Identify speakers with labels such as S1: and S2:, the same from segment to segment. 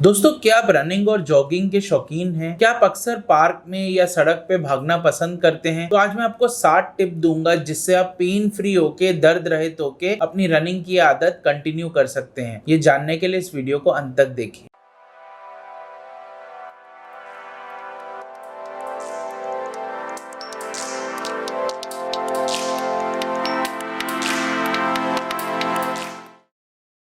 S1: दोस्तों, क्या आप रनिंग और जॉगिंग के शौकीन हैं? क्या आप अक्सर पार्क में या सड़क पे भागना पसंद करते हैं? तो आज मैं आपको 7 टिप दूंगा जिससे आप पेन फ्री होके, दर्द रहित होके अपनी रनिंग की आदत कंटिन्यू कर सकते हैं। ये जानने के लिए इस वीडियो को अंत तक देखिए।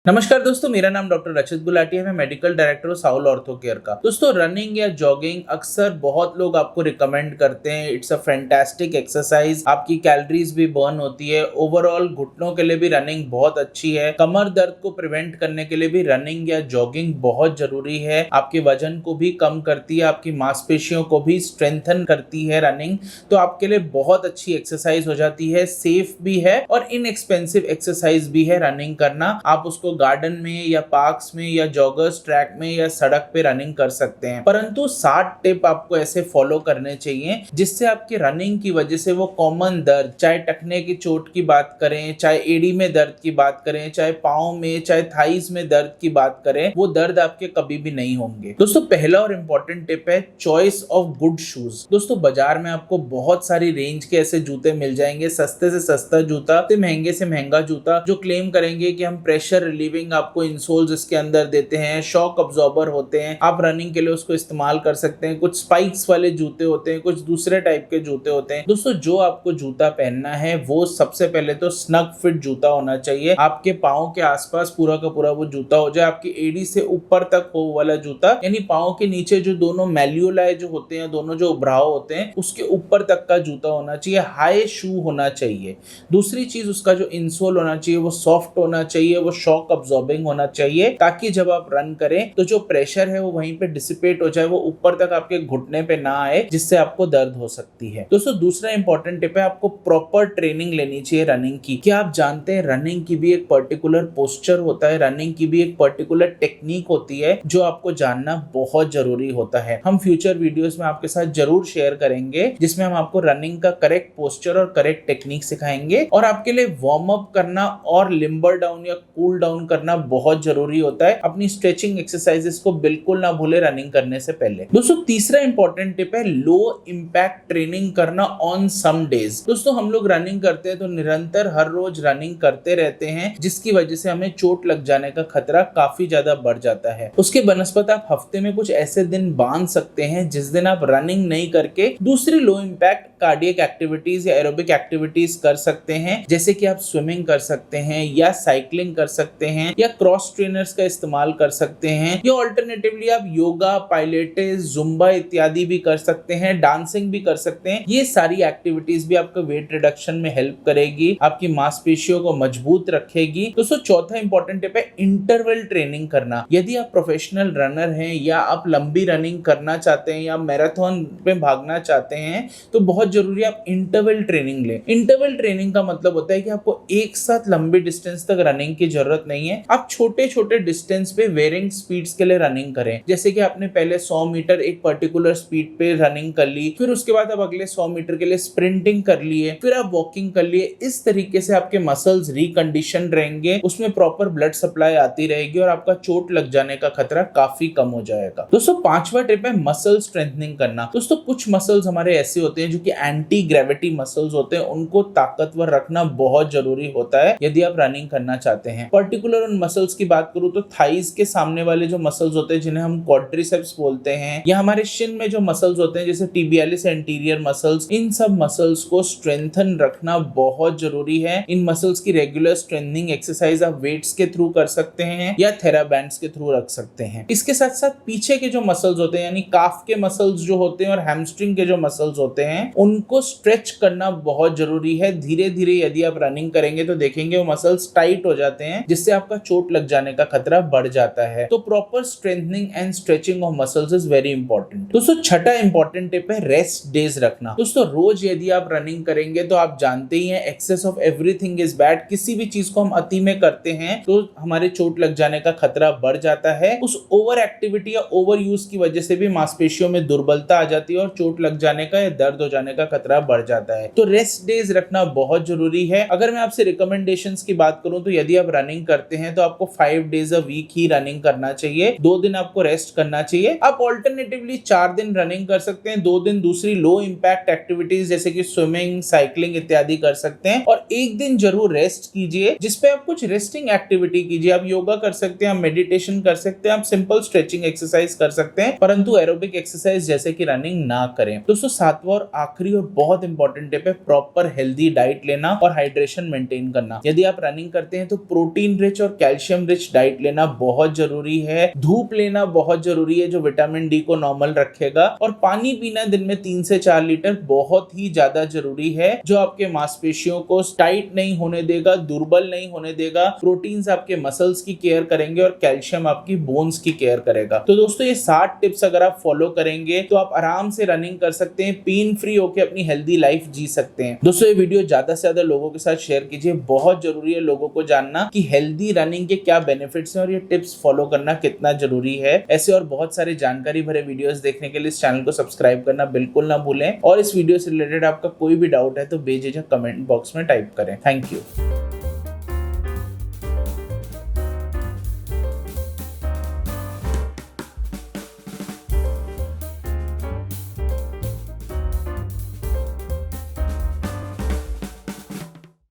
S1: नमस्कार दोस्तों, मेरा नाम डॉक्टर रचित गुलाटी है। मैं मेडिकल डायरेक्टर हूँ SAAOL ऑर्थो केयर का। दोस्तों, रनिंग या जॉगिंग अक्सर बहुत लोग आपको रिकमेंड करते हैं। It's a fantastic exercise. आपकी कैलोरीज भी बर्न होती है। ओवरऑल घुटनों के लिए भी रनिंग बहुत अच्छी है। कमर दर्द को प्रिवेंट करने के लिए भी रनिंग या जॉगिंग बहुत जरूरी है। आपके वजन को भी कम करती है, आपकी मांसपेशियों को भी स्ट्रेंथन करती है रनिंग। तो आपके लिए बहुत अच्छी एक्सरसाइज हो जाती है, सेफ भी है और इनएक्सपेंसिव एक्सरसाइज भी है रनिंग करना। आप उसको गार्डन में या पार्क्स में या जॉगर्स ट्रैक में या सड़क पे रनिंग कर सकते हैं। परंतु 7 टिप आपको ऐसे फॉलो करने चाहिए जिससे आपकी रनिंग की वजह से वो कॉमन दर्द, चाहे टखने की चोट की बात करें, चाहे एड़ी में दर्द की बात करें, चाहे पाँव में, चाहे थाइस में दर्द की बात करें, वो दर्द आपके कभी भी नहीं होंगे। दोस्तों, पहला और इंपॉर्टेंट टिप है चॉइस ऑफ गुड शूज। दोस्तों, बाजार में आपको बहुत सारी रेंज के ऐसे जूते मिल जाएंगे, सस्ते से सस्ता जूता से महंगा जूता, जो क्लेम करेंगे कि हम प्रेशर रिलीविंग आपको इंसोल्स इसके अंदर देते हैं, शॉक अब्जॉर्बर होते हैं, आप रनिंग के लिए उसको इस्तेमाल कर सकते हैं। कुछ स्पाइक्स वाले जूते होते हैं, कुछ दूसरे टाइप के जूते होते हैं। दोस्तों, जो आपको जूता पहनना है वो सबसे पहले तो स्नग फिट जूता होना चाहिए। आपके पाँव के आसपास पूरा का पूरा वो जूता हो जाए, आपकी एड़ी से ऊपर तक हो वाला जूता, यानी पाँव के नीचे जो दोनों मैल्यूलाई जो होते हैं, दोनों जो उभराव होते हैं, उसके ऊपर तक का जूता होना चाहिए। हाई शू होना चाहिए। दूसरी चीज, उसका जो इंसोल होना चाहिए वो सॉफ्ट होना चाहिए, वो शॉक अब्जॉर्बिंग होना चाहिए, ताकि जब आप रन करें तो जो प्रेशर है वो वहीं पे डिसिपेट हो जाए, वो ऊपर तक आपके घुटने पे ना आए, जिससे आपको दर्द हो सकती है। दोस्तों, दूसरा इंपॉर्टेंट टिप है, आपको प्रॉपर ट्रेनिंग लेनी चाहिए रनिंग की। क्या आप जानते हैं रनिंग की भी एक पर्टिकुलर पोस्चर होता है, रनिंग की भी एक पर्टिकुलर टेक्निक होती है जो आपको जानना बहुत जरूरी होता है। हम फ्यूचर वीडियोस में आपके साथ जरूर शेयर करेंगे जिसमें हम आपको रनिंग का करेक्ट पोस्चर और करेक्ट टेक्निक सिखाएंगे। और आपके लिए वार्म अप करना और लिम्बर डाउन या कूल डाउन करना बहुत जरूरी होता है। अपनी स्ट्रेचिंग एक्सरसाइजेस को बिल्कुल ना भूले रनिंग करने से पहले। दोस्तों, तीसरा इंपॉर्टेंट टिप है लो इंपैक्ट ट्रेनिंग करना ऑन सम डेज। दोस्तों, हम लोग रनिंग करते हैं तो निरंतर हर रोज रनिंग करते रहते हैं, जिसकी वजह से हमें चोट लग जाने का खतरा काफी ज्यादा बढ़ जाता है। उसके बनस्पत आप हफ्ते में कुछ ऐसे दिन बांध सकते हैं जिस दिन आप रनिंग नहीं करके दूसरी लो इंपैक्ट कार्डियक एक्टिविटीज या एरोबिक एक्टिविटीज कर सकते हैं, जैसे कि आप स्विमिंग कर सकते हैं या साइकिलिंग कर सकते हैं या क्रॉस ट्रेनर्स का इस्तेमाल कर सकते हैं, या ऑल्टरनेटिवली आप योगा, पाइलेटिस, जुम्बा इत्यादि भी कर सकते हैं, डांसिंग भी कर सकते हैं। ये सारी एक्टिविटीज भी आपको वेट रिडक्शन में हेल्प करेगी, आपकी मांसपेशियों को मजबूत रखेगी। दोस्तों, चौथा इंपॉर्टेंट टिप है इंटरवल ट्रेनिंग करना। यदि आप प्रोफेशनल रनर हैं या आप लंबी रनिंग करना चाहते हैं या मैराथन में भागना चाहते हैं तो बहुत जरूरी है आप इंटरवल ट्रेनिंग लें। इंटरवल ट्रेनिंग का मतलब होता है कि आपको एक साथ लंबी डिस्टेंस तक रनिंग की जरूरत नहीं है। आप छोटे छोटे डिस्टेंस पे वेरिंग स्पीड्स के लिए रनिंग करें। जैसे कि आपने पहले 100 मीटर एक पर्टिकुलर स्पीड पे रनिंग कर ली, फिर उसके बाद आप अगले 100 मीटर के लिए स्प्रिंटिंग कर लिए, फिर आप वॉकिंग कर लिए। इस तरीके से आपके मसल्स रिकंडीशन रहेंगे, उसमें प्रॉपर ब्लड सप्लाई आती रहेगी और आपका चोट लग जाने का खतरा काफी कम हो जाएगा। दोस्तों, पांचवा टिप है मसल स्ट्रेंथनिंग करना। दोस्तों, कुछ मसल्स हमारे ऐसे होते हैं जो कि एंटी ग्रेविटी मसल्स होते हैं, उनको ताकतवर रखना बहुत जरूरी होता है यदि आप रनिंग करना चाहते हैं। पर्टिकुलर उन मसल्स की बात करूं तो थाइस के सामने वाले जो मसल्स होते हैं जिन्हें हम क्वाड्रिसेप्स बोलते हैं, या हमारे शिन में जो मसल्स होते हैं जैसे टिबियालिस एंटीरियर मसल्स, इन सब मसल्स को स्ट्रेंथन रखना बहुत जरूरी है। इन मसल्स की रेगुलर स्ट्रेंथनिंग एक्सरसाइज आप वेट्स के थ्रू कर सकते हैं या थेराबैंड्स के थ्रू रख सकते हैं। इसके साथ साथ पीछे के जो मसल्स होते हैं यानी काफ के मसल्स जो होते हैं और हैमस्ट्रिंग के जो मसल्स होते हैं उनको स्ट्रेच करना बहुत जरूरी है। धीरे धीरे यदि आप रनिंग करेंगे तो देखेंगे वो मसल्स टाइट हो जाते हैं, जिससे आपका चोट लग जाने का खतरा बढ़ जाता है। तो proper strengthening and stretching of muscles is very important. दोस्तों, छठा इंपॉर्टेंट टिप है रेस्ट डेज रखना। दोस्तों, रोज यदि आप रनिंग करेंगे तो आप जानते ही हैं excess of everything is bad. किसी भी चीज को हम अति में करते हैं तो हमारे चोट लग जाने का खतरा बढ़ जाता है। उस ओवर एक्टिविटी या ओवर यूज की वजह से भी मांसपेशियों में दुर्बलता आ जाती है और चोट लग जाने का या दर्द हो जाने का खतरा बढ़ जाता है। तो रेस्ट डेज रखना बहुत जरूरी है। अगर मैं आपसे रिकमेंडेशंस की बात करूं तो यदि आप रनिंग करते करते हैं तो आपको 5 डेज अ वीक ही रनिंग करना चाहिए, 2 दिन आपको रेस्ट करना चाहिए। आप ऑल्टरनेटिवली 4 दिन रनिंग कर सकते हैं, 2 दिन दूसरी लो इंपैक्ट एक्टिविटीज जैसे कि स्विमिंग, साइकिलिंग इत्यादि कर सकते हैं, और एक दिन जरूर रेस्ट कीजिए जिसपे आप कुछ रेस्टिंग एक्टिविटी कीजिए। आप योगा कर सकते हैं, आप मेडिटेशन कर सकते हैं, आप सिंपल स्ट्रेचिंग एक्सरसाइज कर सकते हैं, परंतु एरोबिक एक्सरसाइज जैसे कि रनिंग ना करें। दोस्तों 7वां और आखिरी और बहुत इंपॉर्टेंट टिप है प्रॉपर हेल्दी डाइट लेना और हाइड्रेशन मेंटेन करना। यदि आप रनिंग करते हैं तो प्रोटीन रिच और कैल्शियम रिच डाइट लेना बहुत जरूरी है, धूप लेना बहुत जरूरी है जो विटामिन डी को नॉर्मल रखेगा, और पानी पीना दिन में 3 से 4 लीटर बहुत ही ज्यादा जरूरी है जो आपके मांसपेशियों को टाइट नहीं होने देगा, दुर्बल नहीं होने देगा। प्रोटीन्स आपके मसल्स की केयर करेंगे और कैल्शियम आपकी बोन्स की केयर करेगा। तो दोस्तों ये 7 टिप्स अगर आप फॉलो करेंगे तो आप आराम से रनिंग कर सकते हैं, पेन फ्री होकर अपनी हेल्दी लाइफ जी सकते हैं। दोस्तों ये वीडियो ज्यादा से ज्यादा लोगों के साथ शेयर कीजिए, बहुत जरूरी है लोगों को जानना कि हेल्दी रनिंग के क्या बेनिफिट्स हैं और ये टिप्स फॉलो करना कितना जरूरी है। ऐसे और बहुत सारे जानकारी भरे वीडियोस देखने के लिए इस चैनल को सब्सक्राइब करना बिल्कुल ना भूलें, और इस वीडियो से रिलेटेड आपका कोई भी डाउट है तो बेझिझक कमेंट बॉक्स में टाइप करें। Thank you.